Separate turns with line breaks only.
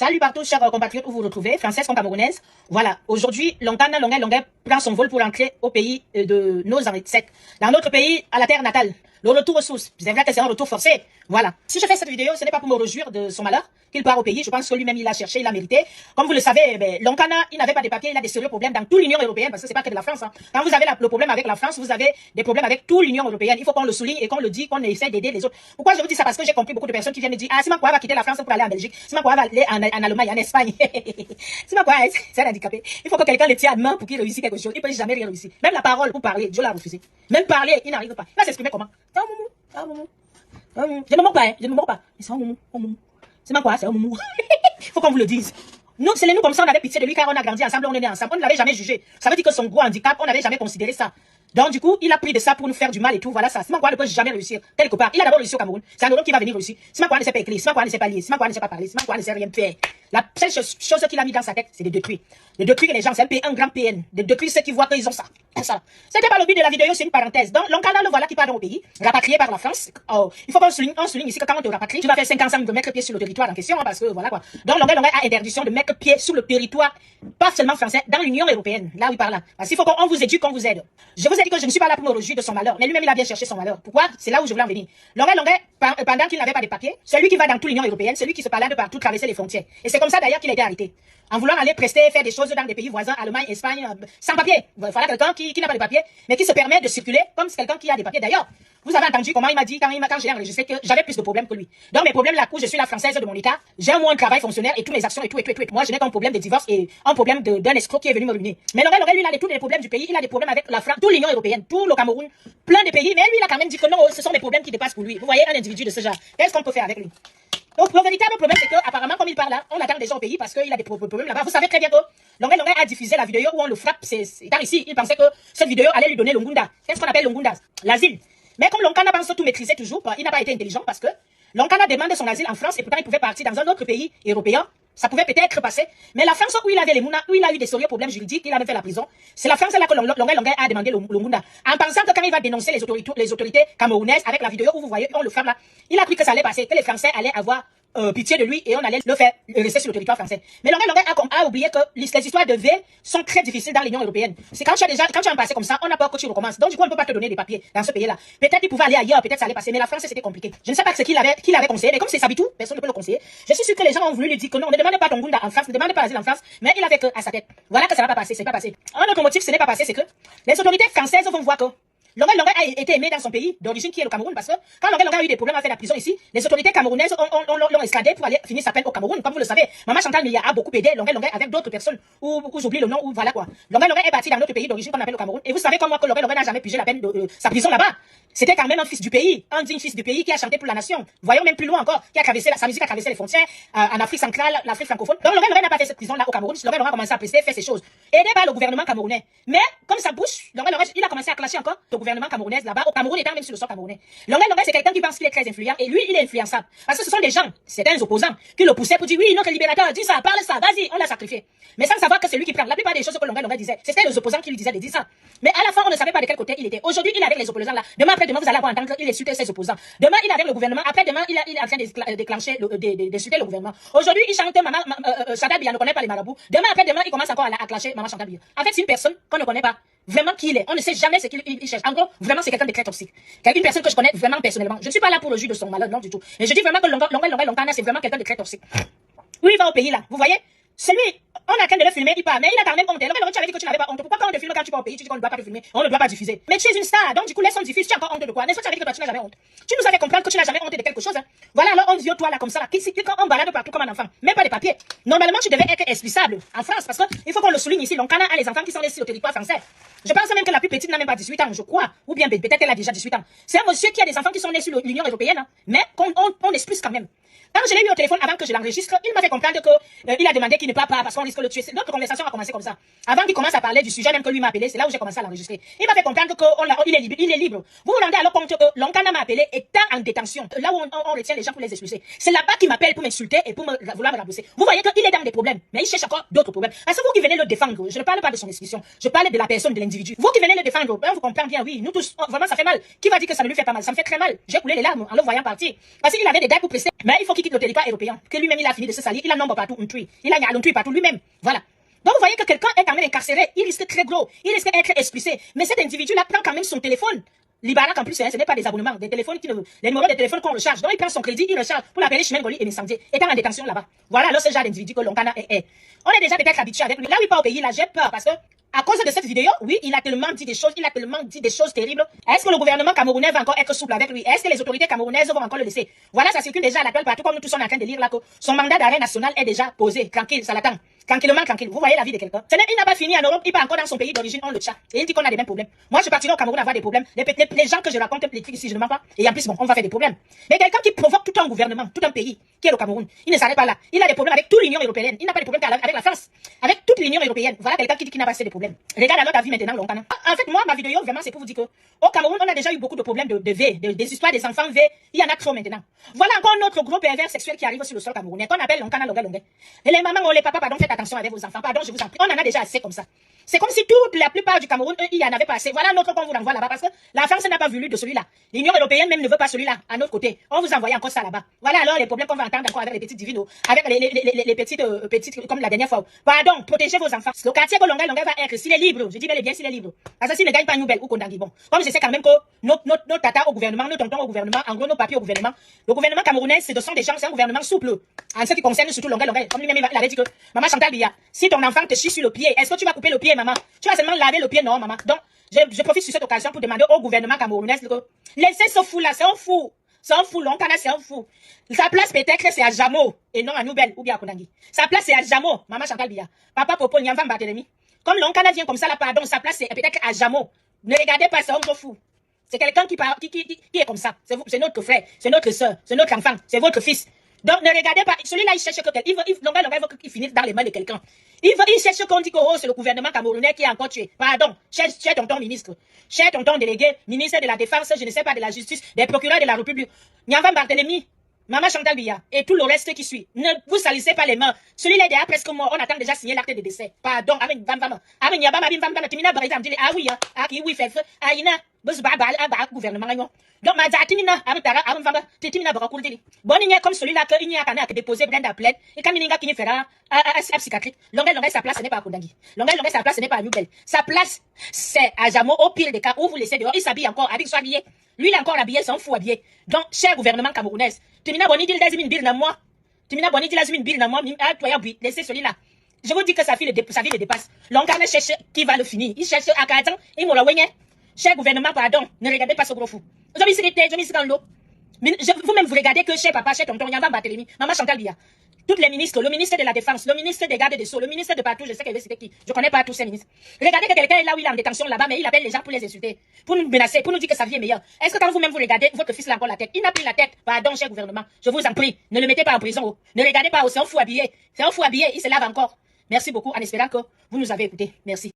Salut partout, chers compatriotes, où vous vous retrouvez, françaises comme camerounaises. Voilà, aujourd'hui, Lonkana Longuet prend son vol pour entrer au pays de nos ancêtres. Dans notre pays, à la terre natale. Le retour aux sources. C'est vrai que c'est un retour forcé. Voilà. Si je fais cette vidéo, ce n'est pas pour me réjouir de son malheur, qu'il part au pays. Je pense que lui-même, il a cherché, il a mérité. Comme vous le savez, Lonkana, il n'avait pas de papiers, il a des sérieux problèmes dans toute l'Union européenne, parce que c'est pas que de la France. Hein. Quand vous avez le problème avec la France, vous avez des problèmes avec toute l'Union européenne. Il faut qu'on le souligne et qu'on le dit, qu'on essaie d'aider les autres. Pourquoi je vous dis ça? Parce que j'ai compris beaucoup de personnes qui viennent me dire, ah, Simakwa va quitter la France pour aller en Belgique. Simakwa va aller en Allemagne, en Espagne. Simakwa, c'est un handicapé. Il faut que quelqu'un le tienne à main pour qu'il réussisse quelque chose. Il peut jamais rien réussir. Même la parole pour parler, Dieu l'a refusé. Même parler, il n'arrive pas. Il va s'exprimer comment? Je ne me moque pas, hein. Je ne me moque pas. Mais c'est un moumou. C'est ma quoi, c'est un moumou. Faut qu'on vous le dise. Nous, c'est nous comme ça, on avait pitié de lui car on a grandi ensemble, on est nés ensemble. On ne l'avait jamais jugé. Ça veut dire que son gros handicap, on n'avait jamais considéré ça. Donc, du coup, il a pris de ça pour nous faire du mal et tout. Voilà ça. Simakwa ne peut jamais réussir quelque part. Il a d'abord réussi au Cameroun. C'est un Europe qui va venir réussir. Simakwa ne sait pas écrire. Simakwa ne sait pas lire. Simakwa ne sait pas parler. Simakwa ne sait rien faire. La seule chose qu'il a mis dans sa tête, c'est de détruire. De détruire les gens. C'est un grand PN. De détruire ceux qui voient qu'ils ont ça. Ça. C'était pas le but de la vidéo, c'est une parenthèse. Donc, Lonkana, le voilà qui part dans le pays, rapatrié par la France. Oh, il faut qu'on souligne ici que quand on te rapatrie, tu vas faire 5 ans sans mettre pied sur le territoire en question, hein, parce que voilà quoi. Donc, Longuet a interdiction de mettre pied sur le territoire, pas seulement français, dans l'Union européenne. Là où il parle là. Parce qu'il faut qu'on vous éduque, qu'on vous aide. Je vous ai dit que je ne suis pas là pour me réjouir de son malheur, mais lui-même il a bien cherché son malheur. Pourquoi? C'est là où je voulais en venir. Longuet, pendant qu'il n'avait pas de papiers, celui qui va dans toute l'Union européenne, celui qui se balade partout, traverser les frontières. Et c'est comme ça d'ailleurs qu'il a été arrêté. En voulant aller prester, faire des choses dans des pays voisins, Allemagne, Espagne, sans papier. Voilà quelqu'un qui n'a pas de papier, mais qui se permet de circuler comme quelqu'un qui a des papiers. D'ailleurs, vous avez entendu comment il m'a dit quand j'ai enregistré que j'avais plus de problèmes que lui. Donc mes problèmes là, où je suis la française de mon état, j'ai un moins de travail fonctionnaire et toutes mes actions et tout. Moi, je n'ai qu'un problème de divorce et un problème d'un escroc qui est venu me ruiner. Mais Longuet, lui, il a tous les problèmes du pays, il a des problèmes avec la France, toute l'Union européenne, tout le Cameroun, plein de pays. Mais lui, il a quand même dit que non, ce sont des problèmes qui dépassent pour lui. Vous voyez un individu de ce genre. Qu'est-ce qu'on peut faire avec lui? Donc, le véritable problème, c'est que, apparemment, comme il parle là, on attend des gens au pays parce qu'il a des problèmes là-bas. Vous savez très bien que Longuet a diffusé la vidéo où on le frappe. Étant ici, il pensait que cette vidéo allait lui donner l'Ongunda. Qu'est-ce qu'on appelle l'Ongunda? L'asile. Mais comme Lonkana pense tout maîtriser toujours, il n'a pas été intelligent parce que Lonkana demande son asile en France et pourtant il pouvait partir dans un autre pays européen. Ça pouvait peut-être passer. Mais la France où il avait les mounas, où il a eu des sérieux problèmes juridiques, il avait fait la prison. C'est la France là que Longuet a demandé le Munda. En pensant que quand il va dénoncer les autorités camerounaises avec la vidéo où vous voyez, on le frappe là, il a cru que ça allait passer, que les Français allaient avoir pitié de lui et on allait le faire rester sur le territoire français. Mais Longuet a oublié que les histoires de V sont très difficiles dans l'Union européenne. C'est quand tu as un passé comme ça, on n'a pas que tu recommences. Donc du coup, on ne peut pas te donner des papiers dans ce pays-là. Peut-être qu'il pouvait aller ailleurs, peut-être ça allait passer, mais la France c'était compliqué. Je ne sais pas ce qu'il avait conseillé, mais comme c'est Sabitou, personne ne peut le conseiller. Je suis sûr que les gens ont voulu lui dire que non, ne demande pas ton Gunda en France, ne demande pas l'asile en France, mais il avait que à sa tête. Voilà que ça va pas passer, c'est pas passé. Un autre motif, ce n'est pas passé, c'est que les autorités françaises vont voir que Longuet a été aimé dans son pays d'origine qui est le Cameroun parce que quand Longuet a eu des problèmes à faire la prison ici, les autorités camerounaises l'ont escladé pour aller finir sa peine au Cameroun. Comme vous le savez, Maman Chantal Milia a beaucoup aidé Longuet avec d'autres personnes où j'oublie le nom, ou voilà quoi. Longuet est parti dans notre pays d'origine qu'on appelle le Cameroun. Et vous savez comme moi que Longuet n'a jamais purgé la peine de sa prison là-bas. C'était quand même un fils du pays, un digne fils du pays qui a chanté pour la nation. Voyons même plus loin encore, qui a traversé sa musique a traversé les frontières en Afrique centrale, l'Afrique francophone. Donc Longuet n'a pas fait cette prison là au Cameroun. Longuet a commencé à prester, faire ces choses, aidé par le gouvernement camerounais. Mais comme ça bouge, Longuet il a commencé à clasher encore le gouvernement camerounais là-bas. Au Cameroun étant même sur le sol camerounais. Longuet c'est quelqu'un qui pense qu'il est très influent et lui il est influençable parce que ce sont des gens, certains opposants qui le poussaient pour dire oui notre libérateur dit ça, parle ça, vas-y on l'a sacrifié. Mais sans savoir que c'est lui qui prend. La plupart des choses que Longuet disait, c'était les opposants qui lui disaient de dire ça. Mais à la fin on ne savait pas de quel côté il était. Aujourd'hui il est avec les opposants là. Demain après demain vous allez avoir entendre qu'il est sur ses opposants. Demain il est avec le gouvernement. Après demain il est en train de déclencher d'insulter le gouvernement. Aujourd'hui il chante Maman Chantal Biya ne connaît pas les marabouts. Demain après demain il commence encore à clasher Maman Chantal Biya. En fait c'est une personne qu'on ne connaît pas vraiment qui il est. On ne sait jamais ce qu'il cherche. En gros, vraiment, c'est quelqu'un de très toxique. Une personne que je connais vraiment personnellement. Je ne suis pas là pour le juge de son malheur, non du tout. Mais je dis vraiment que Lonkana, c'est vraiment quelqu'un de très toxique. Oui, il va au pays là. Vous voyez? Celui, on a qu'à de le filmer, il part. Mais il a quand même honte. Longuet, tu avais dit que tu n'avais pas honte. Pourquoi quand on te filme quand tu vas au pays, tu dis qu'on ne doit pas te filmer, on ne doit pas diffuser? Mais tu es une star. Donc du coup, laisse on diffuse. Tu as encore honte de quoi? N'est-ce pas, tu avais dit que toi, tu n'as jamais honte? Tu nous avais comprendre que tu n'as jamais honte de quelque chose. Hein? Voilà, alors on viole toi là comme ça là. Quand on balade partout comme un enfant. Même pas de papier. Normalement, tu devais être expulsable en France parce que il faut qu'on le souligne ici. Lonkana a les enfants qui sont laissés au territoire français. Je pense même que la plus petite n'a même pas 18 ans, je crois. Ou bien peut-être qu'elle a déjà 18 ans. C'est un monsieur qui a des enfants qui sont nés sur l'Union européenne, hein, mais on expulse quand même. Quand je l'ai eu au téléphone avant que je l'enregistre, il m'a fait comprendre que il a demandé qu'il ne part pas parce qu'on risque de le tuer. Notre conversation a commencé comme ça. Avant qu'il commence à parler du sujet même que lui m'a appelé, c'est là où j'ai commencé à l'enregistrer. Il m'a fait comprendre qu'il est libre. Il est libre. Vous vous rendez alors compte que Lonkana m'a appelé étant en détention. Là où on retient les gens pour les expulser. C'est là-bas qu'il m'appelle pour m'insulter et pour vouloir me rabousser. Vous voyez qu'il est dans des problèmes, mais il cherche encore d'autres problèmes. Parce que vous qui venez le défendre, je ne parle pas de son expulsion, je parle de la personne, de l'individu. Vous qui venez le défendre, vous comprenez bien, oui, nous tous, vraiment ça fait mal. Qui va dire que ça ne lui fait pas mal? Ça me fait très mal. J'ai coulé les larmes en le voyant partir. Parce qu'il avait des dates pour presser. Mais il faut qu'il quitte le territoire européen, que lui-même il a fini de se salir, il a nombre partout, il a un partout lui-même. Voilà. Donc vous voyez que quelqu'un est quand même incarcéré, il risque très gros, il risque d'être expulsé. Mais cet individu-là prend quand même son téléphone. Libarac en plus, ce n'est pas des abonnements, des téléphones les numéros de téléphone qu'on recharge. Donc il prend son crédit, il recharge pour l'appeler Chimène Goli et l'incendier, étant en détention là-bas. Voilà alors ce genre d'individu que Loncana est. On est déjà peut-être habitué avec lui. Là où il part au pays, là j'ai peur parce que à cause de cette vidéo, oui, il a tellement dit des choses terribles. Est-ce que le gouvernement camerounais va encore être souple avec lui? Est-ce que les autorités camerounaises vont encore le laisser? Voilà, ça circule déjà à l'appel partout, comme nous tous sommes en train de lire là, que son mandat d'arrêt national est déjà posé. Tranquille, ça l'attend. Tranquillement, tranquille. Vous voyez la vie de quelqu'un. Il n'a pas fini en Europe, il part encore dans son pays d'origine, on le tient. Et il dit qu'on a les mêmes problèmes. Moi, je partirai au Cameroun avoir des problèmes. Les gens que je raconte, les trucs ici, je ne mens pas. Et en plus, bon, on va faire des problèmes. Mais quelqu'un qui provoque tout un gouvernement, tout un pays, qui est le Cameroun, il ne s'arrête pas là. Il a des problèmes avec toute l'Union européenne. Il n'a pas de problème avec la France. Avec toute l'Union européenne. Voilà quelqu'un qui dit qu'il n'a pas assez de problèmes. Regarde alors ta vie maintenant, Loncana. En fait, moi, ma vidéo, vraiment, c'est pour vous dire que au Cameroun, on a déjà eu beaucoup de problèmes de V, des histoires des enfants V. Il y en a trop maintenant. Voilà encore notre gros pervers sexuel qui arrive sur le sol camerounais, qu'on appelle Loncana Longa. Et les mamans, les papas, pardon, faites attention avec vos enfants. Pardon, je vous en prie. On en a déjà assez comme ça. C'est comme si la plupart du Cameroun, il y en avait pas assez. Voilà notre qu'on vous envoie là-bas parce que la France n'a pas voulu de celui-là. L'Union européenne même ne veut pas celui-là à notre côté. On vous envoie encore ça là-bas. Voilà alors les problèmes qu'on va entendre encore avec les petites divines, avec les petites, comme la dernière fois. Pardon, protégez vos enfants. Le quartier que Longa va être, s'il est libre, je dis bel et bien s'il est libre. Parce que s'il ne gagne pas Nouvelle ou Kondangi, bon. Comme je sais quand même que nos tatas au gouvernement, nos tontons au gouvernement, en gros nos papiers au gouvernement, le gouvernement camerounais, ce sont des gens, c'est un gouvernement souple. En ce qui concerne surtout Longa, comme lui-même il avait dit que, maman Chantal Biya, si ton enfant te chie sur le pied, est-ce que tu vas couper le pied, maman? Tu vas seulement laver le pied, non, maman. Donc, je profite sur cette occasion pour demander au gouvernement camerounais que laissez ce fou là, c'est un fou. C'est un fou, Loncana, c'est un fou. Sa place peut-être c'est à Jamo et non à Nouvelle ou bien à Kondangi. Sa place c'est à Jamo, maman Chantal Biya. Papa Popo, Nyamvan Barthélemy. Comme Loncana vient comme ça là, pardon, sa place c'est peut-être à Jamo. Ne regardez pas, c'est un gros fou. C'est quelqu'un qui est comme ça. C'est notre frère, c'est notre soeur, c'est notre enfant, c'est votre fils. Donc ne regardez pas, celui-là il cherche que Longa veut qu'il finisse dans les mains de quelqu'un. Il cherche qu'on dit que oh, c'est le gouvernement camerounais qui a encore tué. Pardon, cher tonton ministre, cher tonton délégué, ministre de la Défense, je ne sais pas, de la Justice, des procureurs de la République, Nyamvan Barthélemy, maman Chantal Biya et tout le reste qui suit. Ne vous salissez pas les mains. Celui-là est déjà presque mort, on attend déjà signer l'acte de décès. Pardon, amen, gouvernement. Donc, comme celui-là que il n'y a qu'à déposer Brenda Plaide et quand il qui fera à psychiatrique. Longa, sa place, ce n'est pas à Kondangi. Longa, sa place, ce n'est pas à Nouvelle. Sa place, c'est à Jamo, au pire des cas, où vous laissez dehors. Il s'habille encore, avec soit habillé. Lui, il est encore habillé, c'est un fou habillé. Donc, cher gouvernement camerounais, Timina Boni dit moi. Timina Boni dit moi, laissez celui-là. Je vous dis que sa vie le dépasse. Loncana cherche qui va le finir. Il cherche à 4 ans, il m'a la cher gouvernement, pardon, ne regardez pas ce gros fou. Je me suis dans l'eau. Vous-même, vous regardez que cher papa, cher tonton, Nyamvan Barthélemy, maman Chantal Biya, toutes les ministres, le ministre de la Défense, le ministre des Gardes des Sceaux, le ministre de partout, je sais que c'était qui. Je connais pas tous ces ministres. Regardez que quelqu'un est là où il est en détention là-bas, mais il appelle les gens pour les insulter, pour nous menacer, pour nous dire que sa vie est meilleure. Est-ce que quand vous-même vous regardez, votre fils a encore la tête? Il n'a plus la tête. Pardon, cher gouvernement. Je vous en prie. Ne le mettez pas en prison. Oh. Ne regardez pas. Oh, c'est un fou habillé. C'est un fou habillé. Il se lave encore. Merci beaucoup en espérant que vous nous avez écoutés. Merci.